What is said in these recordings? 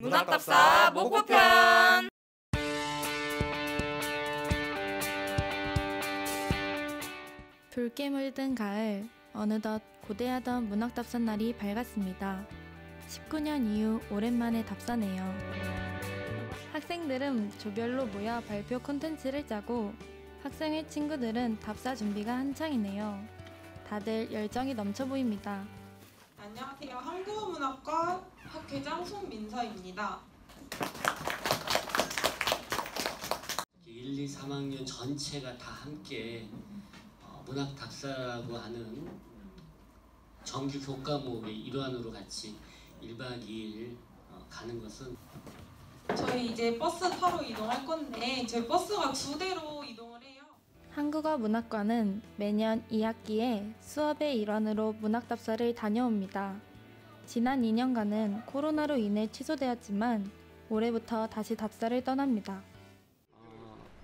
문학답사 목포편. 붉게 물든 가을, 어느덧 고대하던 문학답사 날이 밝았습니다. 19년 이후 오랜만에 답사네요. 학생들은 조별로 모여 발표 콘텐츠를 짜고 학생회 친구들은 답사 준비가 한창이네요. 다들 열정이 넘쳐 보입니다. 안녕하세요. 한국어문학과 학회장 손민서입니다. 1, 2, 3학년 전체가 다 함께 문학답사라고 하는 정규 교과목의 일환으로 같이 1박 2일 가는 것은 저희 이제 버스 타러 이동할 건데 저희 버스가 2대로 이동을 해요. 한국어 문학과는 매년 2학기에 수업의 일환으로 문학답사를 다녀옵니다. 지난 2년간은 코로나로 인해 취소되었지만 올해부터 다시 답사를 떠납니다.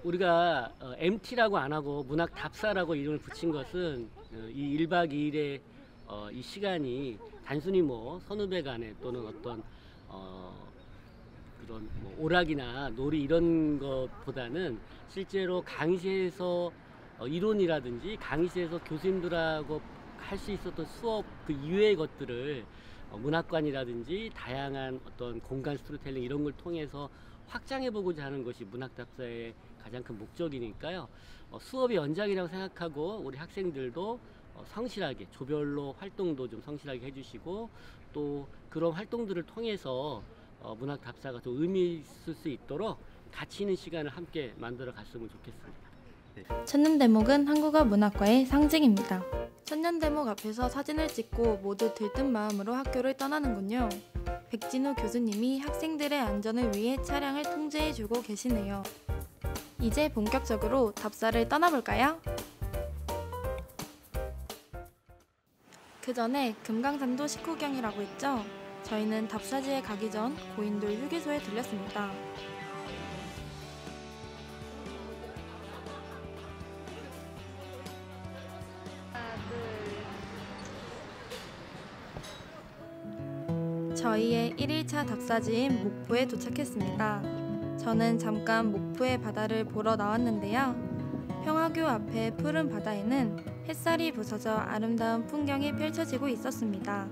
우리가 MT라고 안 하고 문학답사라고 이름을 붙인 것은 이 1박 2일의 이 시간이 단순히 선후배 간에 또는 어떤 그런 오락이나 놀이 이런 것보다는 실제로 강의실에서 이론이라든지 강의실에서 교수님들하고 할 수 있었던 수업 그 이외의 것들을 문학관이라든지 다양한 어떤 공간 스토리텔링 이런 걸 통해서 확장해보고자 하는 것이 문학답사의 가장 큰 목적이니까요. 수업의 연장이라고 생각하고 우리 학생들도 성실하게 조별로 활동도 좀 성실하게 해주시고 또 그런 활동들을 통해서 문학답사가 더 의미 있을 수 있도록 가치 있는 시간을 함께 만들어 갔으면 좋겠습니다. 천년대목은 한국어 문학과의 상징입니다. 천년대목 앞에서 사진을 찍고 모두 들뜬 마음으로 학교를 떠나는군요. 백진우 교수님이 학생들의 안전을 위해 차량을 통제해주고 계시네요. 이제 본격적으로 답사를 떠나볼까요? 그 전에 금강산도 식후경이라고 했죠? 저희는 답사지에 가기 전 고인돌 휴게소에 들렸습니다. 저희의 1일차 답사지인 목포에 도착했습니다. 저는 잠깐 목포의 바다를 보러 나왔는데요. 평화교 앞의 푸른 바다에는 햇살이 부서져 아름다운 풍경이 펼쳐지고 있었습니다.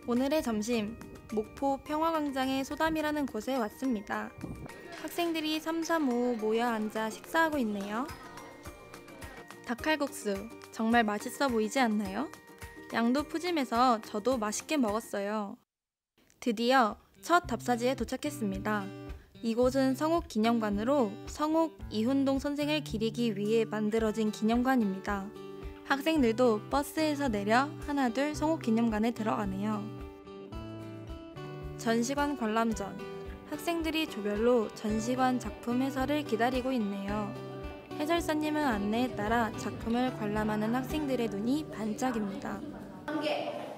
오늘의 점심, 목포 평화광장의 소담이라는 곳에 왔습니다. 학생들이 삼삼오오 모여 앉아 식사하고 있네요. 닭칼국수, 정말 맛있어 보이지 않나요? 양도 푸짐해서 저도 맛있게 먹었어요. 드디어 첫 답사지에 도착했습니다. 이곳은 성옥기념관으로 성옥 이훈동 선생을 기리기 위해 만들어진 기념관입니다. 학생들도 버스에서 내려 하나둘 성옥기념관에 들어가네요. 전시관 관람 전, 학생들이 조별로 전시관 작품 해설을 기다리고 있네요. 해설사님의 안내에 따라 작품을 관람하는 학생들의 눈이 반짝입니다. 관계,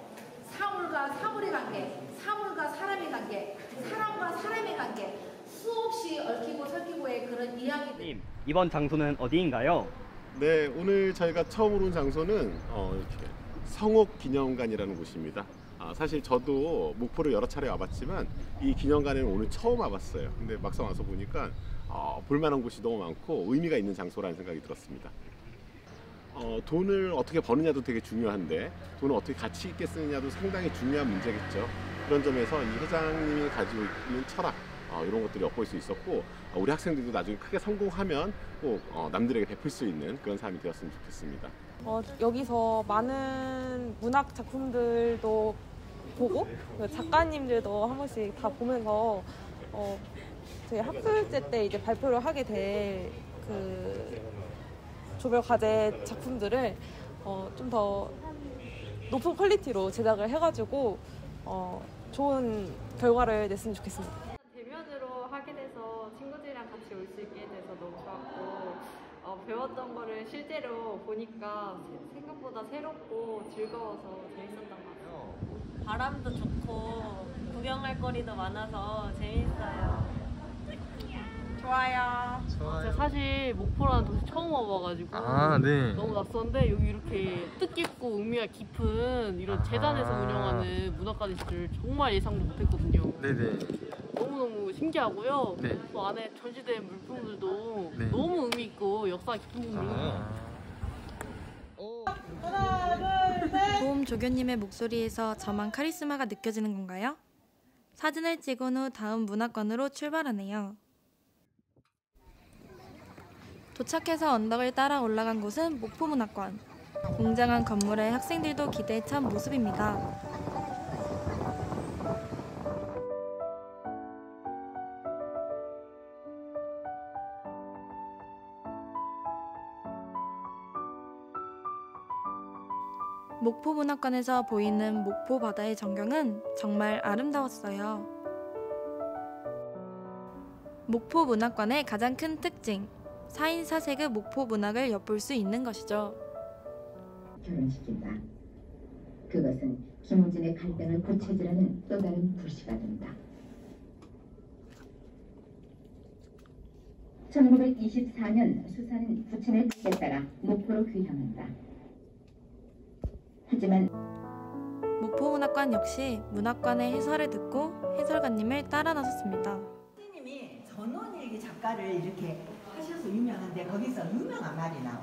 사물과 사물의 관계, 사물과 사람의 관계, 사람과 사람의 관계, 수없이 얽히고 설키고의 그런 이야기들. 이번 장소는 어디인가요? 네, 오늘 저희가 처음으로 온 장소는 이렇게 성옥기념관이라는 곳입니다. 사실 저도 목포를 여러 차례 와봤지만 이 기념관에는 오늘 처음 와봤어요. 근데 막상 와서 보니까 볼만한 곳이 너무 많고 의미가 있는 장소라는 생각이 들었습니다. 돈을 어떻게 버느냐도 되게 중요한데 돈을 어떻게 가치 있게 쓰느냐도 상당히 중요한 문제겠죠. 그런 점에서 이 회장님이 가지고 있는 철학 이런 것들이 엿볼 수 있었고 우리 학생들도 나중에 크게 성공하면 꼭 남들에게 베풀 수 있는 그런 사람이 되었으면 좋겠습니다. 여기서 많은 문학 작품들도 보고 작가님들도 한 번씩 다 보면서 저희 학술제 때 이제 발표를 하게 될 그 조별 과제 작품들을 좀 더 높은 퀄리티로 제작을 해가지고 좋은 결과를 냈으면 좋겠습니다. 대면으로 하게 돼서 친구들이랑 같이 올 수 있게 돼서 너무 좋았고 배웠던 거를 실제로 보니까 생각보다 새롭고 즐거워서 재밌었던 것 같아요. 바람도 좋고 구경할 거리도 많아서 재밌어요. 좋아요. 제가 사실 목포라는 도시 처음 와봐가지고 네. 너무 낯선데 여기 이렇게 뜻깊고 의미가 깊은 이런 재단에서 운영하는 문학관이실 줄 정말 예상도 못했거든요. 네네. 너무너무 신기하고요. 네. 또 안에 전시된 물품들도 네. 너무 의미 있고 역사가 깊은 부분이거든요. 도움 조교님의 목소리에서 저만 카리스마가 느껴지는 건가요? 사진을 찍은 후 다음 문학관으로 출발하네요. 도착해서 언덕을 따라 올라간 곳은 목포문학관. 웅장한 건물에 학생들도 기대에 찬 모습입니다. 목포문학관에서 보이는 목포 바다의 전경은 정말 아름다웠어요. 목포문학관의 가장 큰 특징, 4인 4세급 목포문학을 엿볼 수 있는 것이죠. 결혼시킨다. 그것은 김우진의 갈등을 고쳐주려는 또 다른 불씨가 된다. 1924년 수사는 부친의 뜻에 따라 목포로 귀향한다. 하지만 목포문학관 역시 문학관의 해설을 듣고 해설가님을 따라 나섰습니다. 선생님이 전원일기 작가를 이렇게 하셔서 유명한데 거기서 유명한 말이 나와.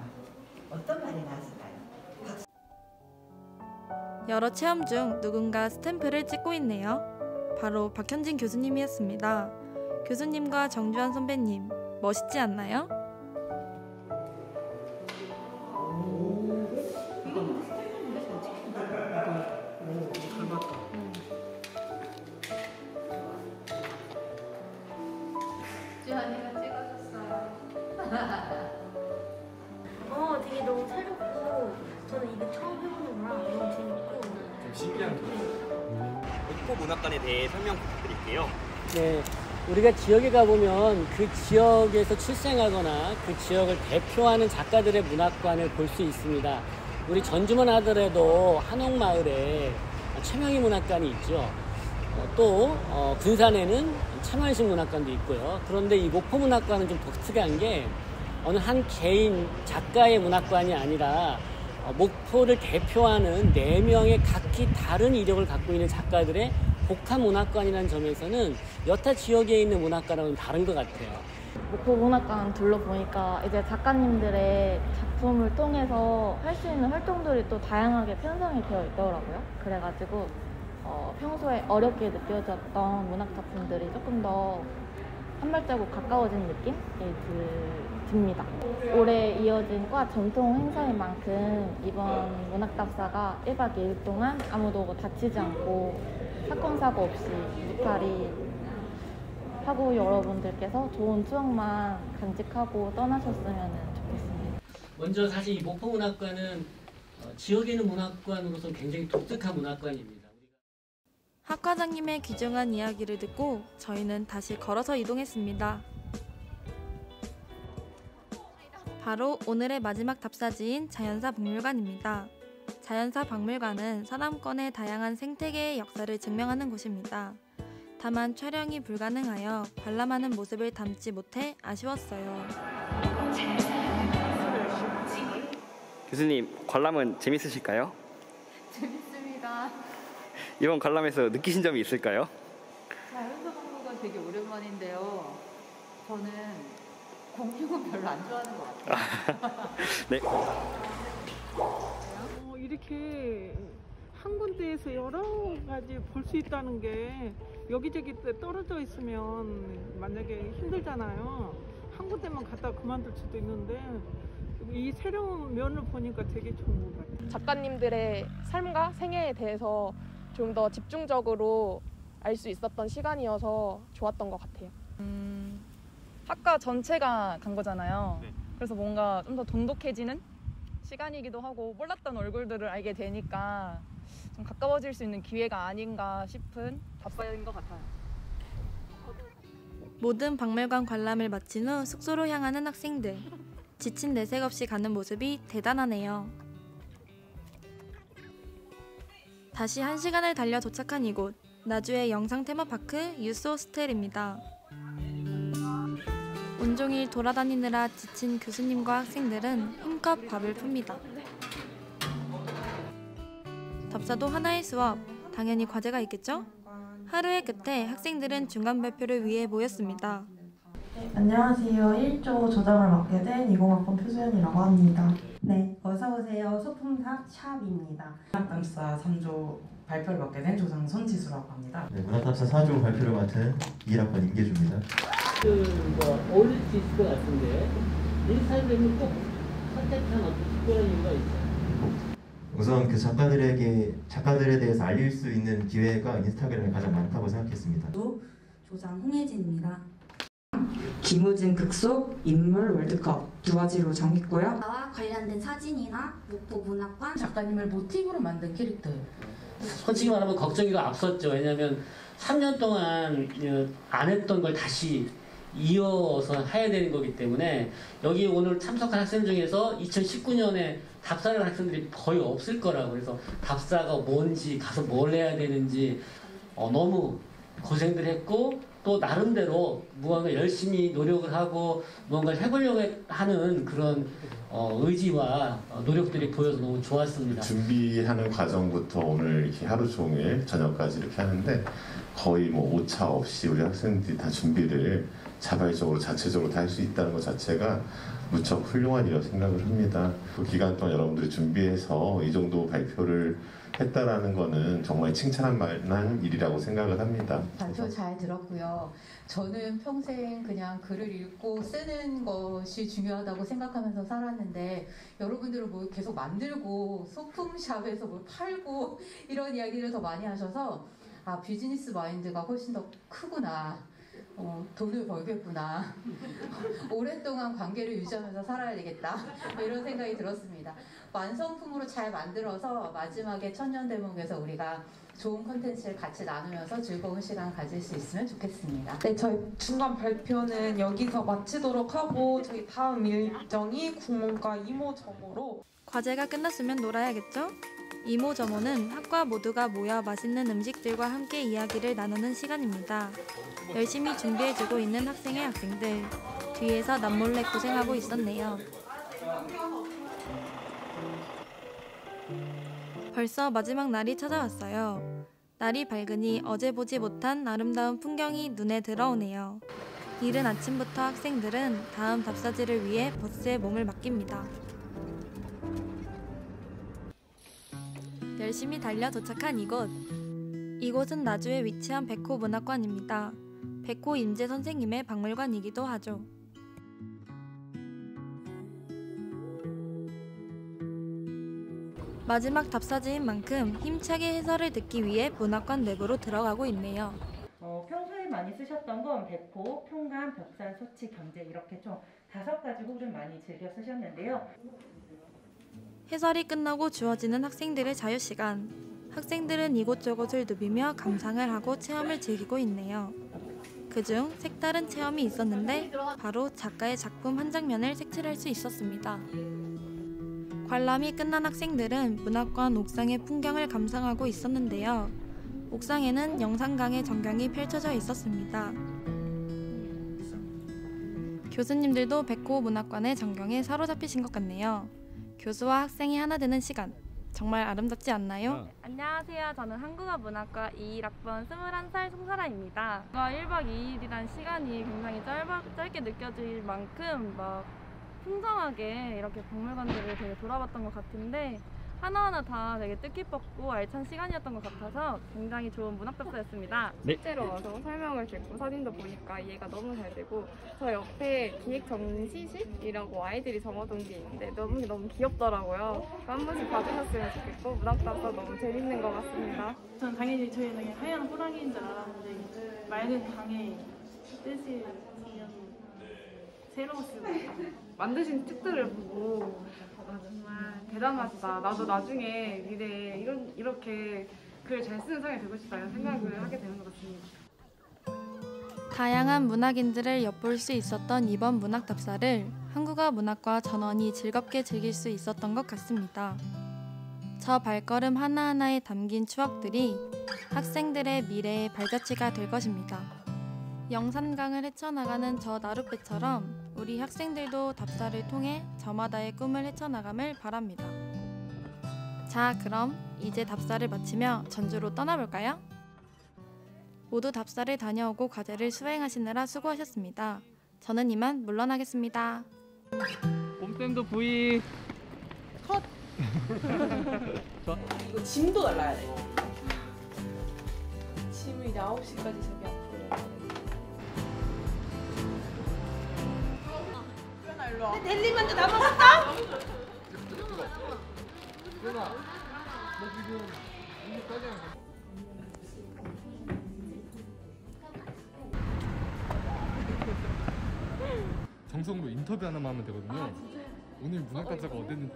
어떤 말이 나왔을까요? 여러 체험 중 누군가 스탬프를 찍고 있네요. 바로 박현진 교수님이었습니다. 교수님과 정주환 선배님, 멋있지 않나요? 주한이가 찍어줬어요. 되게 너무 새롭고 저는 이게 처음 해보는 거라 너무 재밌고 좀 신기한 목포 문학관에 대해 설명 부탁드릴게요. 네, 우리가 지역에 가보면 그 지역에서 출생하거나 그 지역을 대표하는 작가들의 문학관을 볼 수 있습니다. 우리 전주만 하더라도 한옥마을에 최명희 문학관이 있죠. 또 군산에는 참원식 문학관도 있고요. 그런데 이 목포 문학관은 좀 독특한 게 어느 한 개인 작가의 문학관이 아니라 목포를 대표하는 4명의 각기 다른 이력을 갖고 있는 작가들의 복합 문학관이라는 점에서는 여타 지역에 있는 문학관하고는 다른 것 같아요. 목포 문학관 둘러보니까 이제 작가님들의 작품을 통해서 할 수 있는 활동들이 또 다양하게 편성이 되어 있더라고요. 그래가지고 평소에 어렵게 느껴졌던 문학 작품들이 조금 더 한 발자국 가까워진 느낌이 듭니다. 올해 이어진 과 전통 행사인 만큼 이번 문학답사가 1박 2일 동안 아무도 다치지 않고 사건 사고 없이 무탈히 하고 여러분들께서 좋은 추억만 간직하고 떠나셨으면 좋겠습니다. 먼저 사실 이 목포 문학관은 지역에 있는 문학관으로서 굉장히 독특한 문학관입니다. 학과장님의 귀중한 이야기를 듣고 저희는 다시 걸어서 이동했습니다. 바로 오늘의 마지막 답사지인 자연사 박물관입니다. 자연사 박물관은 서남권의 다양한 생태계의 역사를 증명하는 곳입니다. 다만 촬영이 불가능하여 관람하는 모습을 담지 못해 아쉬웠어요. 교수님, 관람은 재밌으실까요? 재밌습니다. 이번 관람에서 느끼신 점이 있을까요? 자연사 박물관 되게 오랜만인데요. 저는 공룡은 별로 안 좋아하는 것 같아요. 네. 이렇게 한 군데에서 여러 가지 볼 수 있다는 게 여기저기 떨어져 있으면 만약에 힘들잖아요. 한 군데만 갔다 그만둘 수도 있는데 이 새로운 면을 보니까 되게 좋은 것 같아요. 작가님들의 삶과 생애에 대해서 좀 더 집중적으로 알 수 있었던 시간이어서 좋았던 것 같아요. 학과 전체가 간 거잖아요. 네. 그래서 뭔가 좀 더 돈독해지는 시간이기도 하고 몰랐던 얼굴들을 알게 되니까 좀 가까워질 수 있는 기회가 아닌가 싶은 답사인 것 같아요. 모든 박물관 관람을 마친 후 숙소로 향하는 학생들. 지친 내색 없이 가는 모습이 대단하네요. 다시 1시간을 달려 도착한 이곳, 나주의 영상 테마파크 유스 호스텔입니다. 온종일 돌아다니느라 지친 교수님과 학생들은 힘껏 밥을 풉니다. 답사도 하나의 수업, 당연히 과제가 있겠죠? 하루의 끝에 학생들은 중간 발표를 위해 모였습니다. 안녕하세요. 1조 조장을 맡게 된 20학번 표수연이라고 합니다. 네, 어서오세요. 소품사 샵입니다. 문학답사 3조 발표를 맡게 된 조장 손지수라고 합니다. 네, 문학답사 4조 발표를 맡은 21학번 임계주입니다. 어울릴 수 있을 것 같은데 인스타그램을 꼭 선택한 어떤 특별한 이유가 있어요? 우선 그 작가들에 대해서 알릴 수 있는 기회가 인스타그램에 가장 많다고 생각했습니다. 조장 홍혜진입니다. 김우진 극속 인물 월드컵 두 가지로 정했고요. 나와 관련된 사진이나 목포 문학관 작가님을 모티브로 만든 캐릭터예요. 솔직히 말하면 걱정이 앞섰죠. 왜냐하면 3년 동안 안 했던 걸 다시 이어서 해야 되는 거기 때문에 여기 오늘 참석한 학생 중에서 2019년에 답사를 한 학생들이 거의 없을 거라고. 그래서 답사가 뭔지 가서 뭘 해야 되는지 너무 고생들 했고 또 나름대로 무언가 열심히 노력을 하고 무언가를 해보려고 하는 그런 의지와 노력들이 보여서 너무 좋았습니다. 준비하는 과정부터 오늘 이렇게 하루 종일 저녁까지 이렇게 하는데 거의 뭐 오차 없이 우리 학생들이 다 준비를 자발적으로 자체적으로 다 할 수 있다는 것 자체가 무척 훌륭한 일이라고 생각을 합니다. 그 기간 동안 여러분들이 준비해서 이 정도 발표를 했다라는 거는 정말 칭찬할 만한 일이라고 생각을 합니다. 발표 잘 들었고요. 저는 평생 그냥 글을 읽고 쓰는 것이 중요하다고 생각하면서 살았는데 여러분들은 뭐 계속 만들고 소품샵에서 뭘 팔고 이런 이야기를 더 많이 하셔서 아, 비즈니스 마인드가 훨씬 더 크구나. 돈을 벌겠구나. 오랫동안 관계를 유지하면서 살아야 되겠다. 이런 생각이 들었습니다. 완성품으로 잘 만들어서 마지막에 천년 대목에서 우리가 좋은 콘텐츠를 같이 나누면서 즐거운 시간 가질 수 있으면 좋겠습니다. 네, 저희 중간 발표는 여기서 마치도록 하고 저희 다음 일정이 국문과 이모저모로 과제가 끝났으면 놀아야겠죠? 이모저모는 학과 모두가 모여 맛있는 음식들과 함께 이야기를 나누는 시간입니다. 열심히 준비해주고 있는 학생들 뒤에서 남몰래 고생하고 있었네요. 벌써 마지막 날이 찾아왔어요. 날이 밝으니 어제 보지 못한 아름다운 풍경이 눈에 들어오네요. 이른 아침부터 학생들은 다음 답사지를 위해 버스에 몸을 맡깁니다. 열심히 달려 도착한 이곳은 나주에 위치한 백호 문학관입니다. 백호 임재 선생님의 박물관이기도 하죠. 마지막 답사지인 만큼 힘차게 해설을 듣기 위해 문학관 내부로 들어가고 있네요. 평소에 많이 쓰셨던 건 백호, 평감, 벽살, 소치, 경제 이렇게 총 5가지 호를 많이 즐겨 쓰셨는데요. 해설이 끝나고 주어지는 학생들의 자유시간. 학생들은 이곳저곳을 누비며 감상을 하고 체험을 즐기고 있네요. 그중 색다른 체험이 있었는데 바로 작가의 작품 한 장면을 색칠할 수 있었습니다. 관람이 끝난 학생들은 문학관 옥상의 풍경을 감상하고 있었는데요. 옥상에는 영상강의 전경이 펼쳐져 있었습니다. 교수님들도 백호 문학관의 전경에 사로잡히신 것 같네요. 교수와 학생이 하나 되는 시간, 정말 아름답지 않나요? 안녕하세요. 저는 한국어 문학과 21학번 21살 송사라입니다. 1박 2일이란 시간이 굉장히 짧게 느껴질 만큼 막 풍성하게 이렇게 박물관들을 되게 돌아봤던 것 같은데 하나하나 다 되게 뜻깊었고 알찬 시간이었던 것 같아서 굉장히 좋은 문학답사였습니다. 네. 실제로 와서 설명을 듣고 사진도 보니까 이해가 너무 잘 되고 저 옆에 기획 전시실이라고 아이들이 적어둔 게 있는데 너무 귀엽더라고요. 한 번씩 봐주셨으면 좋겠고 문학답사 너무 재밌는 것 같습니다. 전 당연히 저희는 하얀 호랑이인 줄 알았는데 맑은 강의 뜻이 새로웠습니다. 만드신 책들을 보고 정말 대단하시다. 나도 나중에 미래에 이렇게 글 잘 쓰는 사람이 되고 싶다 이런 생각을 하게 되는 것 같습니다. 다양한 문학인들을 엿볼 수 있었던 이번 문학답사를 한국어 문학과 전원이 즐겁게 즐길 수 있었던 것 같습니다. 저 발걸음 하나하나에 담긴 추억들이 학생들의 미래의 발자취가 될 것입니다. 영산강을 헤쳐나가는 저 나룻배처럼 우리 학생들도 답사를 통해 저마다의 꿈을 헤쳐나감을 바랍니다. 자, 그럼 이제 답사를 마치며 전주로 떠나볼까요? 모두 답사를 다녀오고 과제를 수행하시느라 수고하셨습니다. 저는 이만 물러나겠습니다. 봄쌤도 V 컷! 이거 짐도 날라야 돼. 짐을 이제 9시까지 저기 앞으로. 수연아 일로 와. 델리만도 남았다? 수연아, 너 지금 이까지 정성으로 인터뷰 하나만 하면 되거든요. 오늘 문학답사가 어땠는지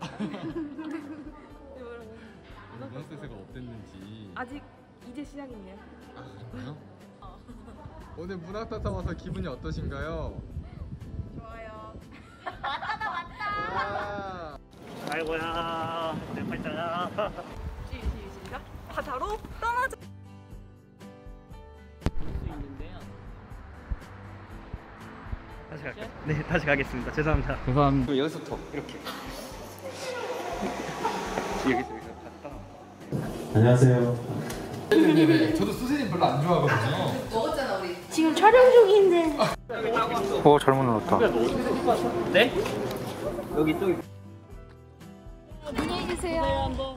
오늘 문학답사가 어땠는지 아직 이제 시작이네요. 아 그래요? 오늘 문학답사 와서 기분이 어떠신가요? 좋아요. 왔다. 아이고야 내 팔자야. 시작. 바다로 떠나자. 다시 갈게요. 네, 다시 가겠습니다. 죄송합니다. 죄송합니다. 그럼 여기서부터 이렇게. 여기서 갔다. 안녕하세요. 네네네. 저도 수세님 별로 안 좋아하거든요. 먹었잖아 우리. 지금 촬영 중인데. 잘못 넣었다. 네? 여기 또. 안녕히 계세요.